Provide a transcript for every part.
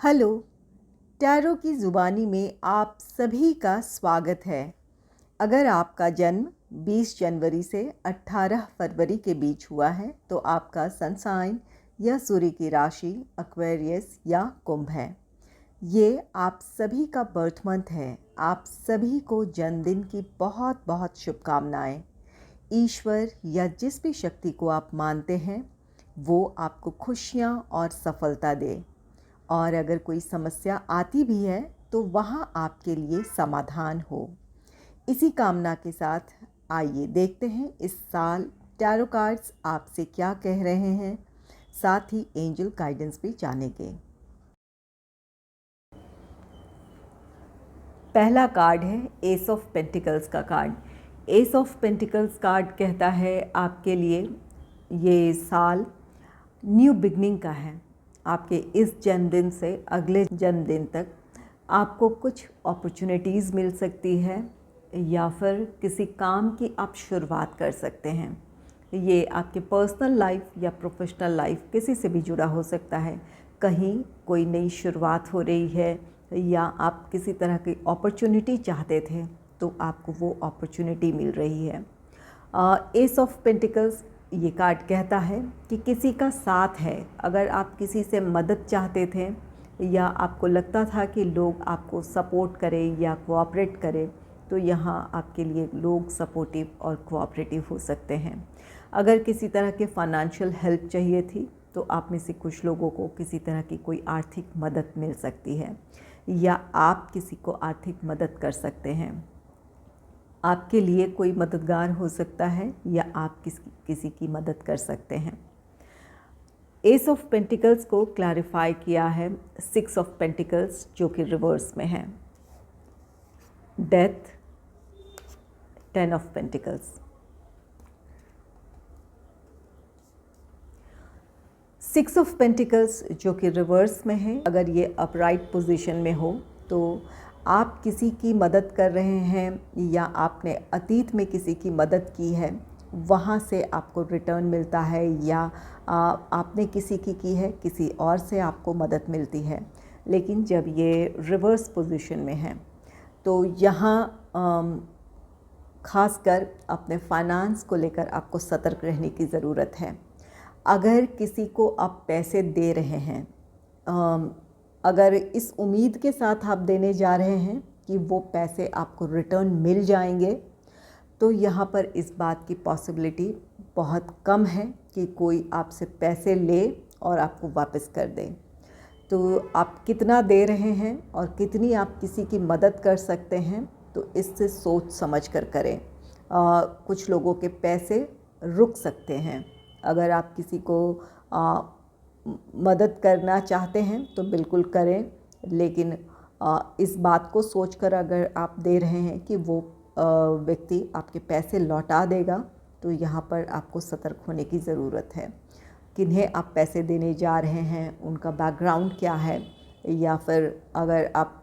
Hello. Tarot की ज़ुबानी में आप सभी का स्वागत है। अगर आपका जन्म 20 जनवरी से 18 फरवरी के बीच हुआ है तो आपका सन साइन या सूर्य की राशि एक्वेरियस या कुंभ है। ये आप सभी का बर्थ मंथ है। आप सभी को जन्मदिन की बहुत बहुत शुभकामनाएं। ईश्वर या जिस भी शक्ति को आप मानते हैं वो आपको खुशियाँ और सफलता दे, और अगर कोई समस्या आती भी है तो वहाँ आपके लिए समाधान हो। इसी कामना के साथ आइए देखते हैं इस साल टैरो कार्ड्स आपसे क्या कह रहे हैं, साथ ही एंजल गाइडेंस भी जानेंगे। पहला कार्ड है एस ऑफ पेंटिकल्स का card. S of pentacles card कहता है आपके लिए ये साल न्यू बिगनिंग का है। आपके इस जन्मदिन से अगले जन्मदिन तक आपको कुछ अपॉर्चुनिटीज़ मिल सकती है या फिर किसी काम की आप शुरुआत कर सकते हैं। ये आपके पर्सनल लाइफ या प्रोफेशनल लाइफ किसी से भी जुड़ा हो सकता है। कहीं कोई नई शुरुआत हो रही है या आप किसी तरह की अपॉर्चुनिटी चाहते थे तो आपको वो अपॉर्चुनिटी मिल रही है। एस ऑफ पेंटिकल्स ये कार्ड कहता है कि किसी का साथ है। अगर आप किसी से मदद चाहते थे या आपको लगता था कि लोग आपको सपोर्ट करें या कोऑपरेट करें, तो यहाँ आपके लिए लोग सपोर्टिव और कोऑपरेटिव हो सकते हैं। अगर किसी तरह के फाइनेंशियल हेल्प चाहिए थी तो आप में से कुछ लोगों को किसी तरह की कोई आर्थिक मदद मिल सकती है या आप किसी को आर्थिक मदद कर सकते हैं। आपके लिए कोई मददगार हो सकता है या आप किसी की मदद कर सकते हैं। एस ऑफ पेंटिकल्स को क्लैरिफाई किया है 6 ऑफ पेंटिकल्स जो कि रिवर्स में है। Death, 10 of pentacles. 6 of pentacles जो कि रिवर्स में है, अगर ये अपराइट पोजीशन में हो तो आप किसी की मदद कर रहे हैं या आपने अतीत में किसी की मदद की है, वहाँ से आपको रिटर्न मिलता है, या आपने किसी की है, किसी और से आपको मदद मिलती है। लेकिन जब ये रिवर्स पोजीशन में है तो यहाँ खासकर अपने फाइनेंस को लेकर आपको सतर्क रहने की ज़रूरत है। अगर किसी को आप पैसे दे रहे हैं, अगर इस उम्मीद के साथ आप देने जा रहे हैं कि वो पैसे आपको रिटर्न मिल जाएंगे, तो यहाँ पर इस बात की पॉसिबिलिटी बहुत कम है कि कोई आपसे पैसे ले और आपको वापस कर दे। तो आप कितना दे रहे हैं और कितनी आप किसी की मदद कर सकते हैं, तो इससे सोच समझ कर करें। कुछ लोगों के पैसे रुक सकते हैं। अगर आप किसी को मदद करना चाहते हैं तो बिल्कुल करें, लेकिन इस बात को सोचकर अगर आप दे रहे हैं कि वो व्यक्ति आपके पैसे लौटा देगा, तो यहाँ पर आपको सतर्क होने की ज़रूरत है। किन्हें आप पैसे देने जा रहे हैं, उनका बैकग्राउंड क्या है, या फिर अगर आप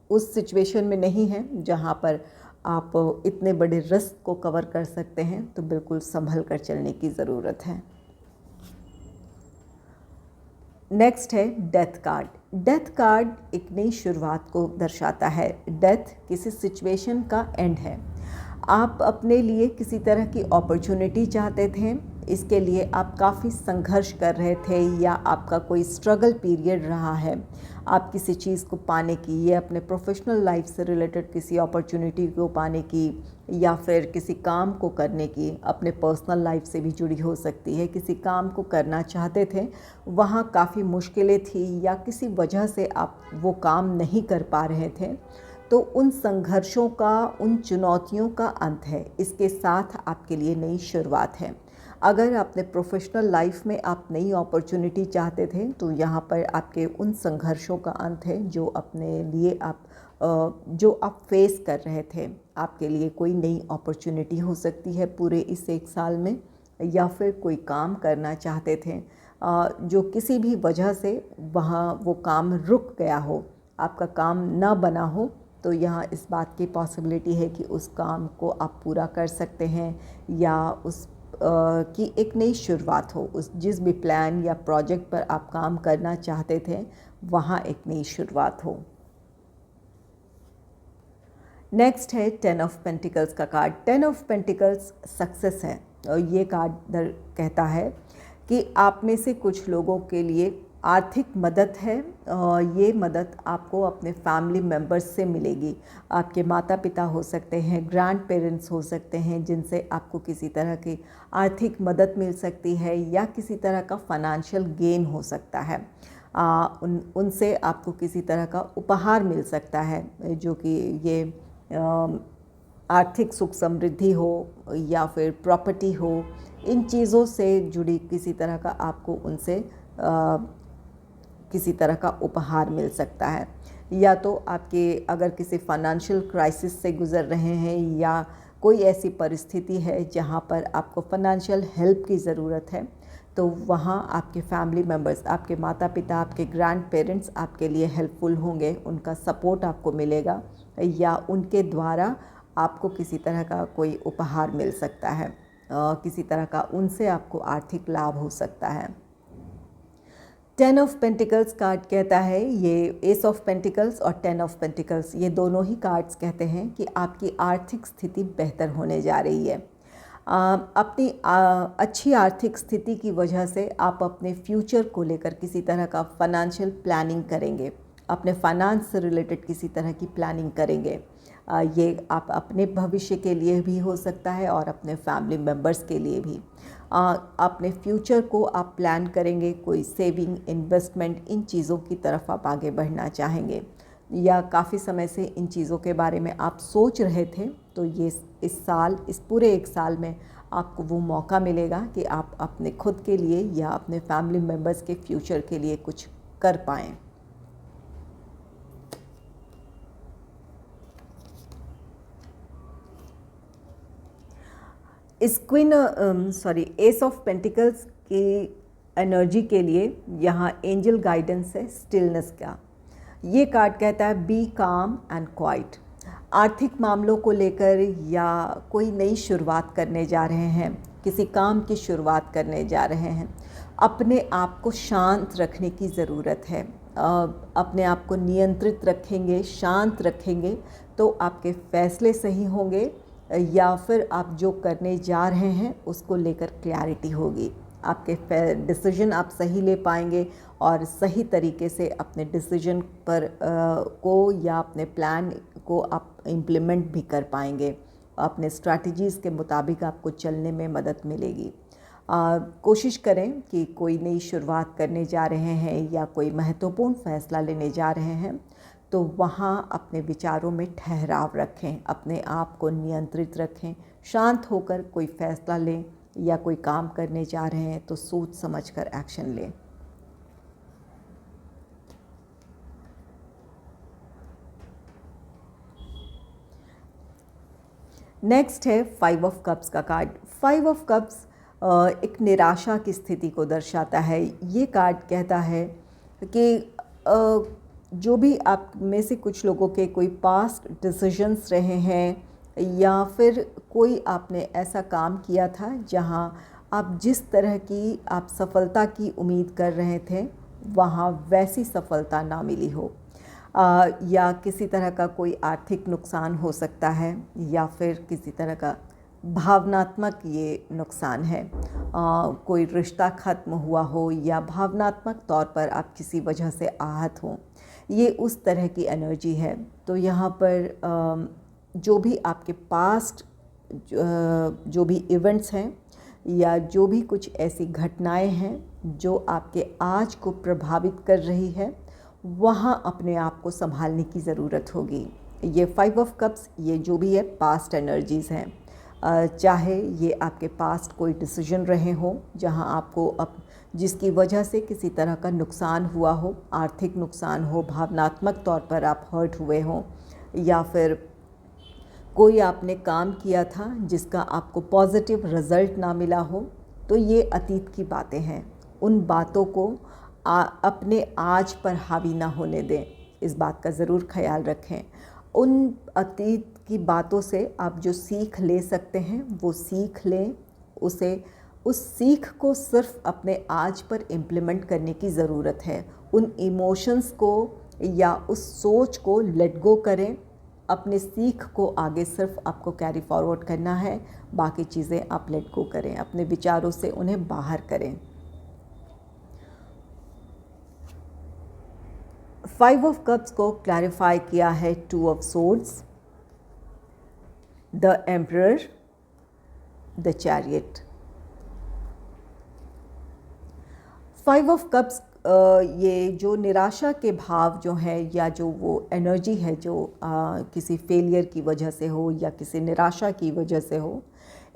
उस सिचुएशन में नहीं हैं जहाँ पर आप इतने बड़े रिस्क को कवर कर सकते हैं, तो बिल्कुल संभल कर चलने की ज़रूरत है। नेक्स्ट है डेथ कार्ड। डेथ कार्ड एक नई शुरुआत को दर्शाता है। डेथ किसी सिचुएशन का एंड है। आप अपने लिए किसी तरह की अपॉर्चुनिटी चाहते थे, इसके लिए आप काफ़ी संघर्ष कर रहे थे या आपका कोई स्ट्रगल पीरियड रहा है आप किसी चीज़ को पाने की, या अपने प्रोफेशनल लाइफ से रिलेटेड किसी अपॉर्चुनिटी को पाने की, या फिर किसी काम को करने की, अपने पर्सनल लाइफ से भी जुड़ी हो सकती है। किसी काम को करना चाहते थे, वहाँ काफ़ी मुश्किलें थी या किसी वजह से आप वो काम नहीं कर पा रहे थे, तो उन संघर्षों का, उन चुनौतियों का अंत है। इसके साथ आपके लिए नई शुरुआत है। अगर अपने प्रोफेशनल लाइफ में आप नई अपॉर्चुनिटी चाहते थे, तो यहाँ पर आपके उन संघर्षों का अंत है जो अपने लिए आप फेस कर रहे थे। आपके लिए कोई नई अपॉर्चुनिटी हो सकती है पूरे इस 1 साल में, या फिर कोई काम करना चाहते थे जो किसी भी वजह से वहाँ वो काम रुक गया हो, आपका काम ना बना हो, तो यहाँ इस बात की पॉसिबिलिटी है कि उस काम को आप पूरा कर सकते हैं या की एक नई शुरुआत हो, उस जिस भी प्लान या प्रोजेक्ट पर आप काम करना चाहते थे वहाँ एक नई शुरुआत हो। नेक्स्ट है 10 ऑफ पेंटिकल्स का कार्ड। 10 ऑफ पेंटिकल्स सक्सेस है और ये कार्ड कहता है कि आप में से कुछ लोगों के लिए आर्थिक मदद है और ये मदद आपको अपने फैमिली मेम्बर्स से मिलेगी। आपके माता पिता हो सकते हैं, ग्रैंड पेरेंट्स हो सकते हैं, जिनसे आपको किसी तरह की आर्थिक मदद मिल सकती है या किसी तरह का फाइनेंशियल गेन हो सकता है। उनसे आपको किसी तरह का उपहार मिल सकता है, जो कि ये आर्थिक सुख समृद्धि हो या फिर प्रॉपर्टी हो, इन चीज़ों से जुड़ी किसी तरह का आपको उनसे किसी तरह का उपहार मिल सकता है। या तो आपके अगर किसी फाइनेंशियल क्राइसिस से गुज़र रहे हैं या कोई ऐसी परिस्थिति है जहाँ पर आपको फाइनेंशियल हेल्प की ज़रूरत है, तो वहाँ आपके फैमिली मेम्बर्स, आपके माता पिता, आपके ग्रैंड पेरेंट्स आपके लिए हेल्पफुल होंगे, उनका सपोर्ट आपको मिलेगा या उनके द्वारा आपको किसी तरह का कोई उपहार मिल सकता है, किसी तरह का उनसे आपको आर्थिक लाभ हो सकता है। 10 ऑफ पेंटिकल्स कार्ड कहता है, ये एस ऑफ पेंटिकल्स और 10 ऑफ पेंटिकल्स ये दोनों ही कार्ड्स कहते हैं कि आपकी आर्थिक स्थिति बेहतर होने जा रही है। अपनी अच्छी आर्थिक स्थिति की वजह से आप अपने फ्यूचर को लेकर किसी तरह का फाइनेंशियल प्लानिंग करेंगे, अपने फाइनेंस से रिलेटेड किसी तरह की प्लानिंग करेंगे। ये आप अपने भविष्य के लिए भी हो सकता है और अपने फैमिली मेम्बर्स के लिए भी। अपने फ्यूचर को आप प्लान करेंगे, कोई सेविंग, इन्वेस्टमेंट, इन चीज़ों की तरफ आप आगे बढ़ना चाहेंगे या काफ़ी समय से इन चीज़ों के बारे में आप सोच रहे थे, तो ये इस साल, इस पूरे एक साल में आपको वो मौका मिलेगा कि आप अपने खुद के लिए या अपने फैमिली मेम्बर्स के फ्यूचर के लिए कुछ कर पाएँ। इस एस ऑफ पेंटिकल्स की एनर्जी के लिए यहाँ एंजल गाइडेंस है स्टिलनेस का। ये कार्ड कहता है बी काम एंड क्वाइट। आर्थिक मामलों को लेकर या कोई नई शुरुआत करने जा रहे हैं, किसी काम की शुरुआत करने जा रहे हैं, अपने आप को शांत रखने की ज़रूरत है। अपने आप को नियंत्रित रखेंगे, शांत रखेंगे तो आपके फैसले सही होंगे या फिर आप जो करने जा रहे हैं उसको लेकर क्लैरिटी होगी। आपके डिसीजन आप सही ले पाएंगे और सही तरीके से अपने डिसीजन पर को या अपने प्लान को आप इम्प्लीमेंट भी कर पाएंगे। अपने स्ट्रैटेजीज़ के मुताबिक आपको चलने में मदद मिलेगी। कोशिश करें कि कोई नई शुरुआत करने जा रहे हैं या कोई महत्वपूर्ण फैसला लेने जा रहे हैं तो वहाँ अपने विचारों में ठहराव रखें, अपने आप को नियंत्रित रखें, शांत होकर कोई फैसला लें या कोई काम करने जा रहे हैं तो सोच समझकर एक्शन लें। नेक्स्ट है 5 ऑफ कप्स का कार्ड। 5 ऑफ कप्स एक निराशा की स्थिति को दर्शाता है। ये कार्ड कहता है कि जो भी आप में से कुछ लोगों के कोई पास्ट डिसीजंस रहे हैं या फिर कोई आपने ऐसा काम किया था जहां आप जिस तरह की आप सफलता की उम्मीद कर रहे थे वहां वैसी सफलता ना मिली हो, या किसी तरह का कोई आर्थिक नुकसान हो सकता है या फिर किसी तरह का भावनात्मक ये नुकसान है। कोई रिश्ता ख़त्म हुआ हो या भावनात्मक तौर पर आप किसी वजह से आहत हों, ये उस तरह की एनर्जी है। तो यहाँ पर जो भी आपके पास्ट जो भी इवेंट्स हैं या जो भी कुछ ऐसी घटनाएं हैं जो आपके आज को प्रभावित कर रही है, वहाँ अपने आप को संभालने की ज़रूरत होगी। ये 5 ऑफ कप्स ये जो भी है पास्ट एनर्जीज़ हैं। चाहे ये आपके पास्ट कोई डिसीजन रहे हों जहाँ आपको जिसकी वजह से किसी तरह का नुकसान हुआ हो, आर्थिक नुकसान हो, भावनात्मक तौर पर आप हर्ट हुए हों, या फिर कोई आपने काम किया था जिसका आपको पॉजिटिव रिज़ल्ट ना मिला हो, तो ये अतीत की बातें हैं। उन बातों को अपने आज पर हावी ना होने दें, इस बात का ज़रूर ख्याल रखें। उन अतीत की बातों से आप जो सीख ले सकते हैं वो सीख लें, उस सीख को सिर्फ अपने आज पर इम्प्लीमेंट करने की ज़रूरत है। उन इमोशंस को या उस सोच को लेट गो करें। अपने सीख को आगे सिर्फ आपको कैरी फॉरवर्ड करना है, बाकी चीज़ें आप लेट गो करें, अपने विचारों से उन्हें बाहर करें। 5 ऑफ कप्स को क्लैरिफाई किया है 2 of swords, the emperor, the chariot. 5 of cups ये जो निराशा के भाव जो है या जो वो एनर्जी है जो किसी फेलियर की वजह से हो या किसी निराशा की वजह से हो,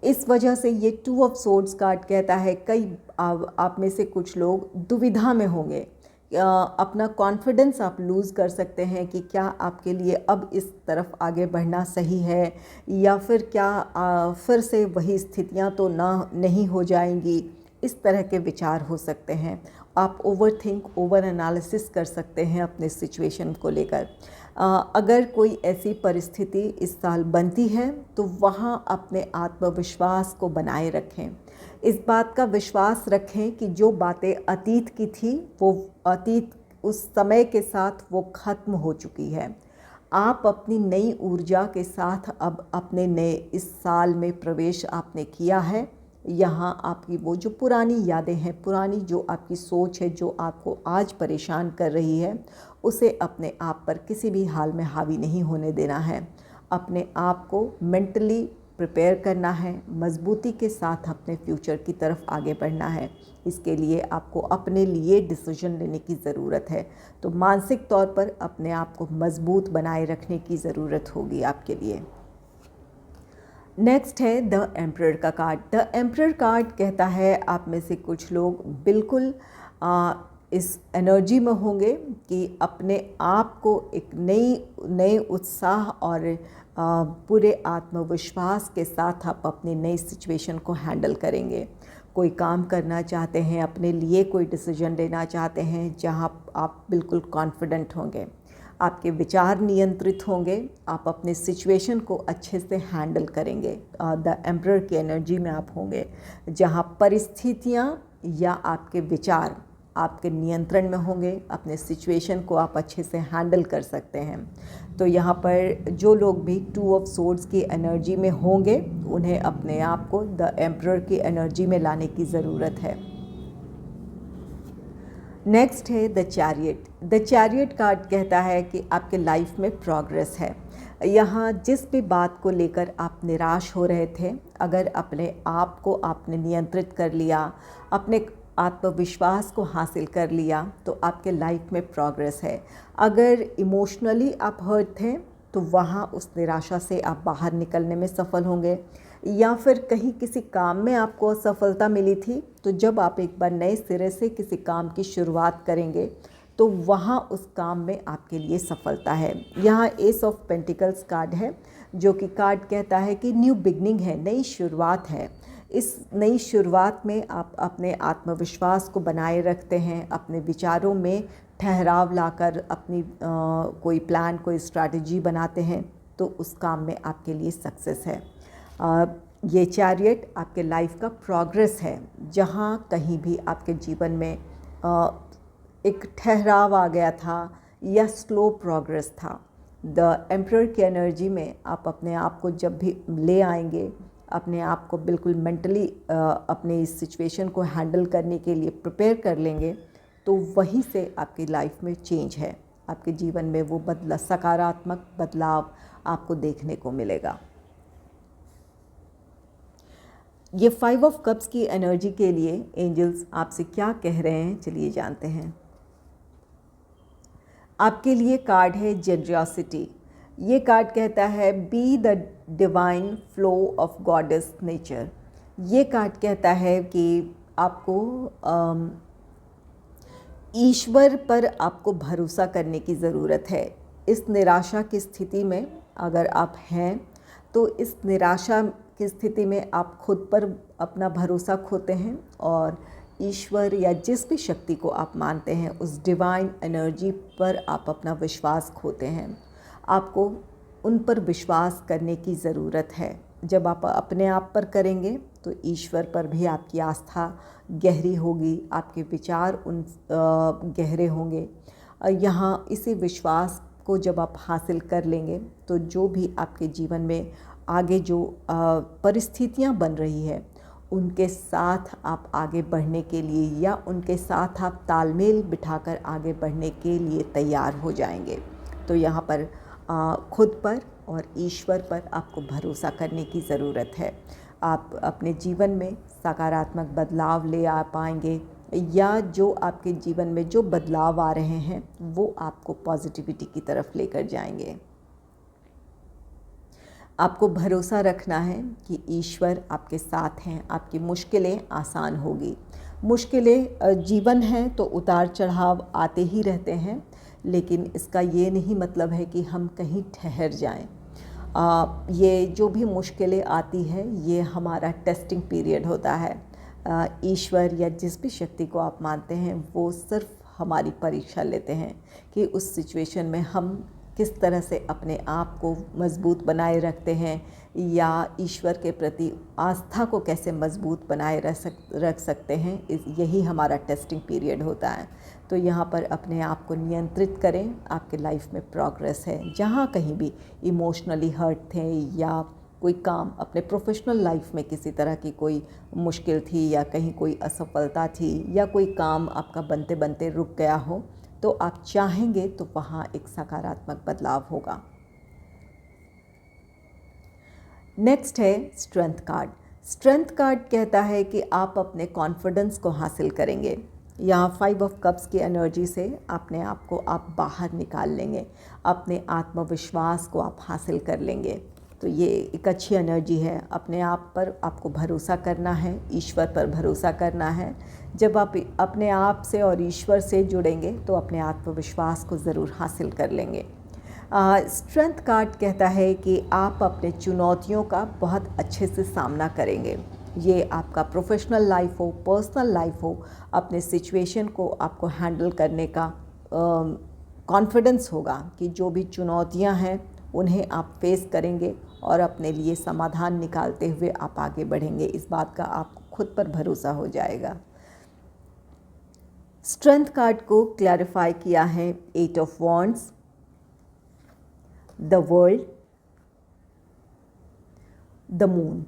इस वजह से ये 2 ऑफ सोर्ड्स कार्ड कहता है कई आप में से कुछ लोग दुविधा में होंगे। अपना कॉन्फिडेंस आप लूज़ कर सकते हैं कि क्या आपके लिए अब इस तरफ आगे बढ़ना सही है, या फिर क्या फिर से वही स्थितियां तो नहीं हो जाएंगी। इस तरह के विचार हो सकते हैं। आप ओवर एनालिसिस कर सकते हैं अपने सिचुएशन को लेकर। अगर कोई ऐसी परिस्थिति इस साल बनती है तो वहाँ अपने आत्मविश्वास को बनाए रखें। इस बात का विश्वास रखें कि जो बातें अतीत की थी वो अतीत उस समय के साथ वो ख़त्म हो चुकी है। आप अपनी नई ऊर्जा के साथ अब अपने नए इस साल में प्रवेश आपने किया है। यहाँ आपकी वो जो पुरानी यादें हैं, पुरानी जो आपकी सोच है, जो आपको आज परेशान कर रही है, उसे अपने आप पर किसी भी हाल में हावी नहीं होने देना है। अपने आप को मेंटली प्रिपेयर करना है, मजबूती के साथ अपने फ्यूचर की तरफ आगे बढ़ना है। इसके लिए आपको अपने लिए डिसीजन लेने की ज़रूरत है। तो मानसिक तौर पर अपने आप को मजबूत बनाए रखने की ज़रूरत होगी आपके लिए। नेक्स्ट है द एम्परर का कार्ड। द एम्परर कार्ड कहता है आप में से कुछ लोग बिल्कुल इस एनर्जी में होंगे कि अपने आप को एक नए उत्साह और पूरे आत्मविश्वास के साथ आप अपनी नई सिचुएशन को हैंडल करेंगे। कोई काम करना चाहते हैं, अपने लिए कोई डिसीजन लेना चाहते हैं जहां आप बिल्कुल कॉन्फिडेंट होंगे, आपके विचार नियंत्रित होंगे, आप अपने सिचुएशन को अच्छे से हैंडल करेंगे। द एम्परर की एनर्जी में आप होंगे जहां परिस्थितियां या आपके विचार आपके नियंत्रण में होंगे। अपने सिचुएशन को आप अच्छे से हैंडल कर सकते हैं। तो यहाँ पर जो लोग भी 2 ऑफ सोर्ड्स की एनर्जी में होंगे उन्हें अपने आप को द एम्परर की एनर्जी में लाने की ज़रूरत है। नेक्स्ट है the chariot. The chariot card कहता है कि आपके लाइफ में प्रोग्रेस है। यहाँ जिस भी बात को लेकर आप निराश हो रहे थे, अगर अपने आप को आपने नियंत्रित कर लिया, अपने आत्मविश्वास को हासिल कर लिया, तो आपके लाइफ में प्रोग्रेस है। अगर इमोशनली आप हर्ट थे तो वहाँ उस निराशा से आप बाहर निकलने में सफल होंगे, या फिर कहीं किसी काम में आपको असफलता मिली थी, तो जब आप एक बार नए सिरे से किसी काम की शुरुआत करेंगे तो वहाँ उस काम में आपके लिए सफलता है। यहाँ एस ऑफ पेंटिकल्स कार्ड है, जो कि कार्ड कहता है कि न्यू बिगनिंग है, नई शुरुआत है। इस नई शुरुआत में आप अपने आत्मविश्वास को बनाए रखते हैं, अपने विचारों में ठहराव लाकर अपनी कोई प्लान, कोई स्ट्रैटेजी बनाते हैं, तो उस काम में आपके लिए सक्सेस है। ये चैरियट आपके लाइफ का प्रोग्रेस है, जहाँ कहीं भी आपके जीवन में एक ठहराव आ गया था या स्लो प्रोग्रेस था। द एम्परर की एनर्जी में आप अपने आप को जब भी ले आएंगे, अपने आप को बिल्कुल मेंटली अपने इस सिचुएशन को हैंडल करने के लिए प्रिपेयर कर लेंगे, तो वहीं से आपकी लाइफ में चेंज है। आपके जीवन में वो सकारात्मक बदलाव आपको देखने को मिलेगा। ये 5 ऑफ कप्स की एनर्जी के लिए एंजल्स आपसे क्या कह रहे हैं, चलिए जानते हैं। आपके लिए कार्ड है जेनरसिटी। ये कार्ड कहता है be the divine flow of goddess nature. ये कार्ड कहता है कि आपको ईश्वर पर आपको भरोसा करने की ज़रूरत है। इस निराशा की स्थिति में अगर आप हैं तो इस निराशा की स्थिति में आप खुद पर अपना भरोसा खोते हैं और ईश्वर या जिस भी शक्ति को आप मानते हैं उस डिवाइन एनर्जी पर आप अपना विश्वास खोते हैं। आपको उन पर विश्वास करने की ज़रूरत है। जब आप अपने आप पर करेंगे तो ईश्वर पर भी आपकी आस्था गहरी होगी, आपके विचार गहरे होंगे। यहाँ इसी विश्वास को जब आप हासिल कर लेंगे तो जो भी आपके जीवन में आगे जो परिस्थितियाँ बन रही है उनके साथ आप आगे बढ़ने के लिए या उनके साथ आप तालमेल बिठाकर आगे बढ़ने के लिए तैयार हो जाएंगे। तो यहाँ पर खुद पर और ईश्वर पर आपको भरोसा करने की ज़रूरत है। आप अपने जीवन में सकारात्मक बदलाव ले आ पाएंगे या जो आपके जीवन में जो बदलाव आ रहे हैं वो आपको पॉजिटिविटी की तरफ लेकर जाएंगे। आपको भरोसा रखना है कि ईश्वर आपके साथ हैं, आपकी मुश्किलें आसान होगी। मुश्किलें जीवन हैं तो उतार चढ़ाव आते ही रहते हैं, लेकिन इसका ये नहीं मतलब है कि हम कहीं ठहर जाएं। ये जो भी मुश्किलें आती है ये हमारा टेस्टिंग पीरियड होता है। ईश्वर या जिस भी शक्ति को आप मानते हैं वो सिर्फ हमारी परीक्षा लेते हैं कि उस सिचुएशन में हम किस तरह से अपने आप को मज़बूत बनाए रखते हैं या ईश्वर के प्रति आस्था को कैसे मज़बूत बनाए रख सकते हैं। यही हमारा टेस्टिंग पीरियड होता है। तो यहाँ पर अपने आप को नियंत्रित करें, आपके लाइफ में प्रोग्रेस है। जहाँ कहीं भी इमोशनली हर्ट थे या कोई काम अपने प्रोफेशनल लाइफ में किसी तरह की कोई मुश्किल थी या कहीं कोई असफलता थी या कोई काम आपका बनते बनते रुक गया हो, तो आप चाहेंगे तो वहाँ एक सकारात्मक बदलाव होगा। नेक्स्ट है स्ट्रेंथ कार्ड। स्ट्रेंथ कार्ड कहता है कि आप अपने कॉन्फिडेंस को हासिल करेंगे। यहाँ 5 ऑफ कप्स की एनर्जी से अपने आप को आप बाहर निकाल लेंगे, अपने आत्मविश्वास को आप हासिल कर लेंगे। तो ये एक अच्छी एनर्जी है। अपने आप पर आपको भरोसा करना है, ईश्वर पर भरोसा करना है। जब आप अपने आप से और ईश्वर से जुड़ेंगे तो अपने आत्मविश्वास को ज़रूर हासिल कर लेंगे। स्ट्रेंथ कार्ड कहता है कि आप अपने चुनौतियों का बहुत अच्छे से सामना करेंगे। ये आपका प्रोफेशनल लाइफ हो, पर्सनल लाइफ हो, अपने सिचुएशन को आपको हैंडल करने का कॉन्फिडेंस होगा कि जो भी चुनौतियां हैं उन्हें आप फेस करेंगे और अपने लिए समाधान निकालते हुए आप आगे बढ़ेंगे। इस बात का आपको खुद पर भरोसा हो जाएगा। स्ट्रेंथ कार्ड को क्लैरिफाई किया है 8 of wands, the world, the moon.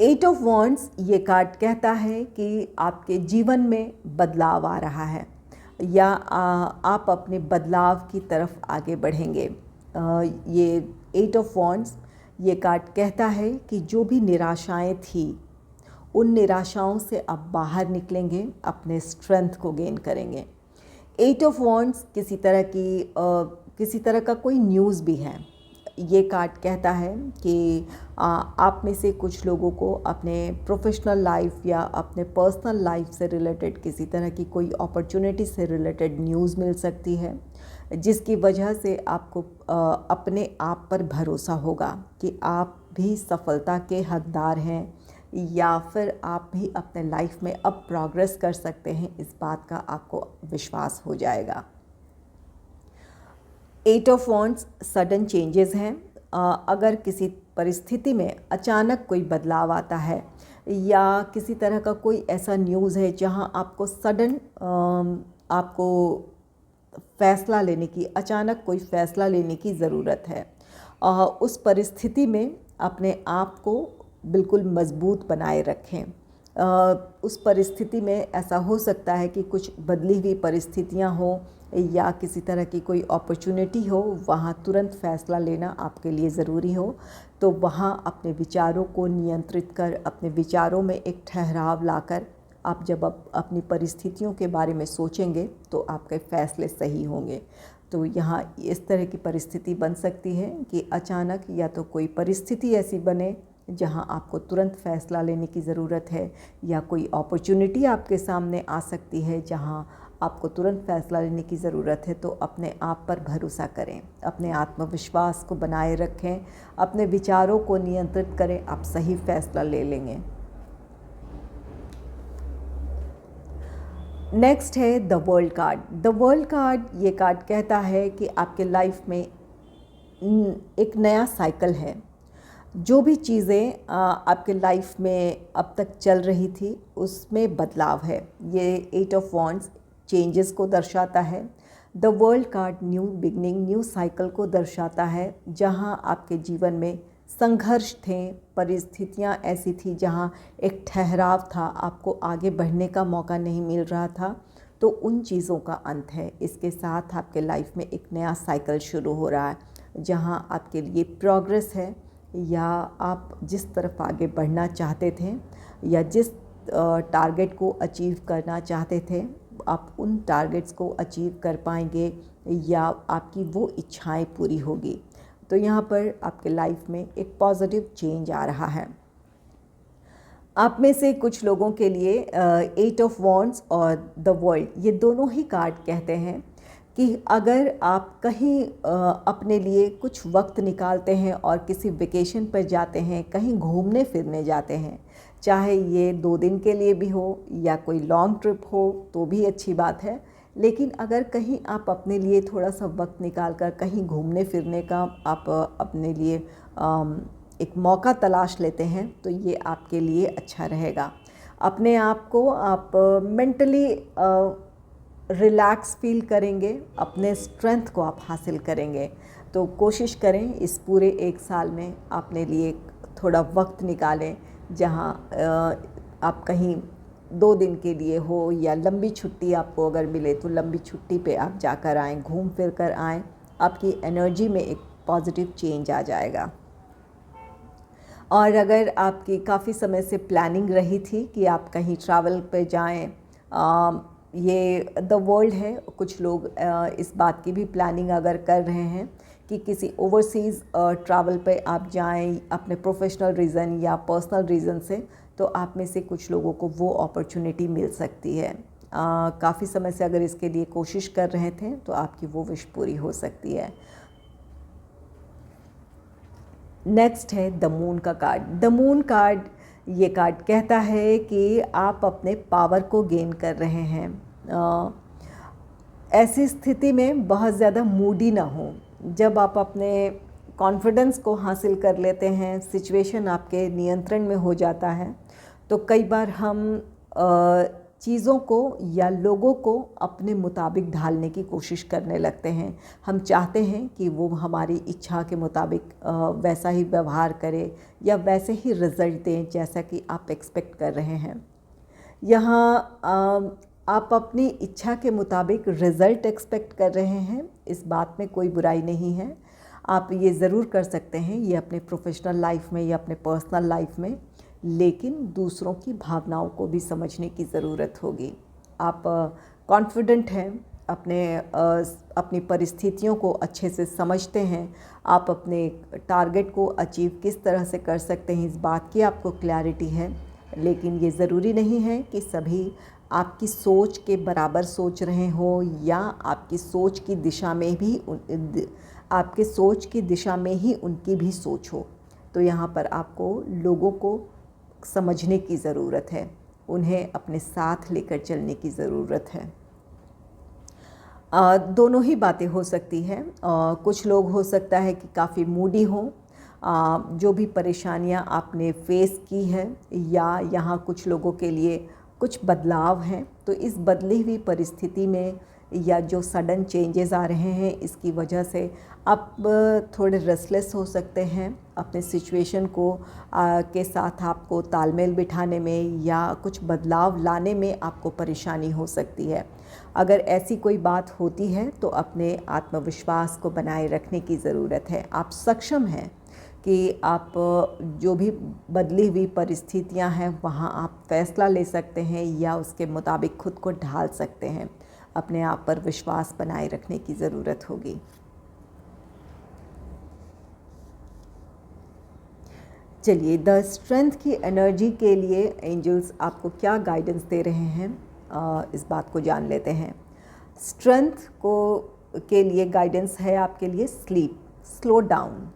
8 of wands ये कार्ड कहता है कि आपके जीवन में बदलाव आ रहा है या आप अपने बदलाव की तरफ आगे बढ़ेंगे। ये 8 ऑफ वॉन्ड्स ये कार्ड कहता है कि जो भी निराशाएं थी उन निराशाओं से आप बाहर निकलेंगे, अपने स्ट्रेंथ को गेन करेंगे। 8 ऑफ वॉन्ड्स किसी तरह का कोई न्यूज़ भी है। ये कार्ड कहता है कि आप में से कुछ लोगों को अपने प्रोफेशनल लाइफ या अपने पर्सनल लाइफ से रिलेटेड किसी तरह की कोई अपॉर्चुनिटी से रिलेटेड न्यूज़ मिल सकती है, जिसकी वजह से आपको अपने आप पर भरोसा होगा कि आप भी सफलता के हकदार हैं या फिर आप भी अपने लाइफ में अब प्रोग्रेस कर सकते हैं। इस बात का आपको विश्वास हो जाएगा। 8 ऑफ वॉन्ड्स सडन चेंजेस हैं। अगर किसी परिस्थिति में अचानक कोई बदलाव आता है या किसी तरह का कोई ऐसा न्यूज़ है जहां आपको सडन आपको फ़ैसला लेने की, अचानक कोई फ़ैसला लेने की ज़रूरत है, उस परिस्थिति में अपने आप को बिल्कुल मज़बूत बनाए रखें। उस परिस्थिति में ऐसा हो सकता है कि कुछ बदली हुई परिस्थितियां हो या किसी तरह की कोई अपॉर्चुनिटी हो, वहाँ तुरंत फ़ैसला लेना आपके लिए ज़रूरी हो। तो वहाँ अपने विचारों को नियंत्रित कर, अपने विचारों में एक ठहराव लाकर आप जब अपनी परिस्थितियों के बारे में सोचेंगे तो आपके फ़ैसले सही होंगे। तो यहाँ इस तरह की परिस्थिति बन सकती है कि अचानक या तो कोई परिस्थिति ऐसी बने जहां आपको तुरंत फ़ैसला लेने की ज़रूरत है या कोई अपॉर्चुनिटी आपके सामने आ सकती है जहां आपको तुरंत फ़ैसला लेने की ज़रूरत है। तो अपने आप पर भरोसा करें, अपने आत्मविश्वास को बनाए रखें, अपने विचारों को नियंत्रित करें, आप सही फ़ैसला ले लेंगे। नेक्स्ट है the world card. The world card ये कार्ड कहता है कि आपके लाइफ में एक नया साइकिल है। जो भी चीज़ें आपके लाइफ में अब तक चल रही थी उसमें बदलाव है। ये 8 ऑफ वॉन्ड्स चेंजेस को दर्शाता है। The world card new beginning, new cycle को दर्शाता है। जहाँ आपके जीवन में संघर्ष थे, परिस्थितियाँ ऐसी थी जहाँ एक ठहराव था, आपको आगे बढ़ने का मौका नहीं मिल रहा था, तो उन चीज़ों का अंत है। इसके साथ आपके लाइफ में एक नया साइकिल शुरू हो रहा है जहाँ आपके लिए प्रोग्रेस है, या आप जिस तरफ आगे बढ़ना चाहते थे या जिस टारगेट को अचीव करना चाहते थे, आप उन टारगेट्स को अचीव कर पाएंगे या आपकी वो इच्छाएं पूरी होगी। तो यहाँ पर आपके लाइफ में एक पॉजिटिव चेंज आ रहा है। आप में से कुछ लोगों के लिए 8 ऑफ वॉन्ड्स और द वर्ल्ड, ये दोनों ही कार्ड कहते हैं कि अगर आप कहीं अपने लिए कुछ वक्त निकालते हैं और किसी वेकेशन पर जाते हैं, कहीं घूमने फिरने जाते हैं, चाहे ये 2 दिन के लिए भी हो या कोई लॉन्ग ट्रिप हो तो भी अच्छी बात है, लेकिन अगर कहीं आप अपने लिए थोड़ा सा वक्त निकाल कर कहीं घूमने फिरने का आप अपने लिए एक मौका तलाश लेते हैं तो ये आपके लिए अच्छा रहेगा। अपने आप को आप मेंटली रिलैक्स फील करेंगे, अपने स्ट्रेंथ को आप हासिल करेंगे। तो कोशिश करें इस पूरे 1 साल में अपने लिए थोड़ा वक्त निकालें, जहां आप कहीं 2 दिन के लिए हो या लंबी छुट्टी आपको अगर मिले तो लंबी छुट्टी पे आप जाकर आएँ, घूम फिर कर आएँ। आपकी एनर्जी में एक पॉजिटिव चेंज आ जाएगा। और अगर आपकी काफ़ी समय से प्लानिंग रही थी कि आप कहीं ट्रैवल पे जाएं, ये द वर्ल्ड है, कुछ लोग इस बात की भी प्लानिंग अगर कर रहे हैं कि किसी ओवरसीज़ ट्रैवल पे आप जाएं अपने प्रोफेशनल रीज़न या पर्सनल रीज़न से, तो आप में से कुछ लोगों को वो अपॉर्चुनिटी मिल सकती है। काफ़ी समय से अगर इसके लिए कोशिश कर रहे थे तो आपकी वो विश पूरी हो सकती है। नेक्स्ट है द मून का कार्ड। द मून कार्ड, ये कार्ड कहता है कि आप अपने पावर को गेन कर रहे हैं। ऐसी स्थिति में बहुत ज़्यादा मूडी ना हो। जब आप अपने कॉन्फिडेंस को हासिल कर लेते हैं, सिचुएशन आपके नियंत्रण में हो जाता है, तो कई बार हम चीज़ों को या लोगों को अपने मुताबिक ढालने की कोशिश करने लगते हैं। हम चाहते हैं कि वो हमारी इच्छा के मुताबिक वैसा ही व्यवहार करे या वैसे ही रिज़ल्ट दें जैसा कि आप एक्सपेक्ट कर रहे हैं। यहाँ आप अपनी इच्छा के मुताबिक रिज़ल्ट एक्सपेक्ट कर रहे हैं, इस बात में कोई बुराई नहीं है। आप ये ज़रूर कर सकते हैं, ये अपने प्रोफेशनल लाइफ में या अपने पर्सनल लाइफ में, लेकिन दूसरों की भावनाओं को भी समझने की ज़रूरत होगी। आप कॉन्फिडेंट हैं, अपनी परिस्थितियों को अच्छे से समझते हैं, आप अपने टारगेट को अचीव किस तरह से कर सकते हैं इस बात की आपको क्लैरिटी है। लेकिन ये ज़रूरी नहीं है कि सभी आपकी सोच के बराबर सोच रहे हों या आपकी सोच की दिशा में भी आपके सोच की दिशा में ही उनकी भी सोच हो। तो यहाँ पर आपको लोगों को समझने की ज़रूरत है, उन्हें अपने साथ लेकर चलने की ज़रूरत है। दोनों ही बातें हो सकती हैं। कुछ लोग हो सकता है कि काफ़ी मूडी हों, जो भी परेशानियां आपने फेस की है, या यहाँ कुछ लोगों के लिए कुछ बदलाव हैं, तो इस बदली हुई परिस्थिति में या जो सडन चेंजेस आ रहे हैं इसकी वजह से आप थोड़े रेस्टलेस हो सकते हैं। अपने सिचुएशन को के साथ आपको तालमेल बिठाने में या कुछ बदलाव लाने में आपको परेशानी हो सकती है। अगर ऐसी कोई बात होती है तो अपने आत्मविश्वास को बनाए रखने की ज़रूरत है। आप सक्षम हैं कि आप जो भी बदली हुई परिस्थितियां हैं वहां आप फैसला ले सकते हैं या उसके मुताबिक खुद को ढाल सकते हैं। अपने आप पर विश्वास बनाए रखने की ज़रूरत होगी। चलिए, द स्ट्रेंथ की एनर्जी के लिए एंजल्स आपको क्या गाइडेंस दे रहे हैं, इस बात को जान लेते हैं। स्ट्रेंथ को के लिए गाइडेंस है आपके लिए स्लीप, स्लो डाउन।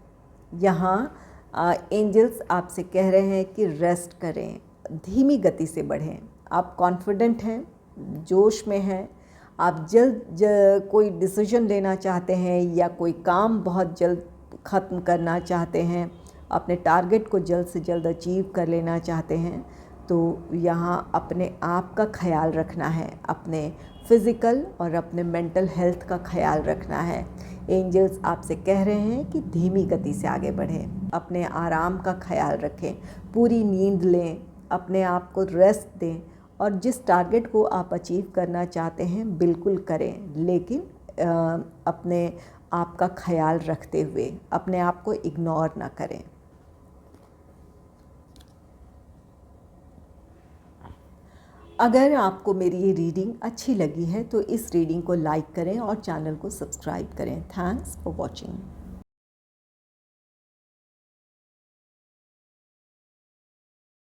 यहाँ एंजल्स आपसे कह रहे हैं कि रेस्ट करें, धीमी गति से बढ़ें। आप कॉन्फिडेंट हैं, जोश में हैं, आप जल्द कोई डिसीजन लेना चाहते हैं या कोई काम बहुत जल्द ख़त्म करना चाहते हैं, अपने टारगेट को जल्द से जल्द अचीव कर लेना चाहते हैं, तो यहाँ अपने आप का ख्याल रखना है, अपने फ़िज़िकल और अपने मेंटल हेल्थ का ख्याल रखना है। एंजल्स आपसे कह रहे हैं कि धीमी गति से आगे बढ़ें, अपने आराम का ख्याल रखें, पूरी नींद लें, अपने आप को रेस्ट दें और जिस टारगेट को आप अचीव करना चाहते हैं बिल्कुल करें, लेकिन अपने आप का ख्याल रखते हुए, अपने आप को इग्नोर ना करें। अगर आपको मेरी ये रीडिंग अच्छी लगी है तो इस रीडिंग को लाइक करें और चैनल को सब्सक्राइब करें। Thanks for watching.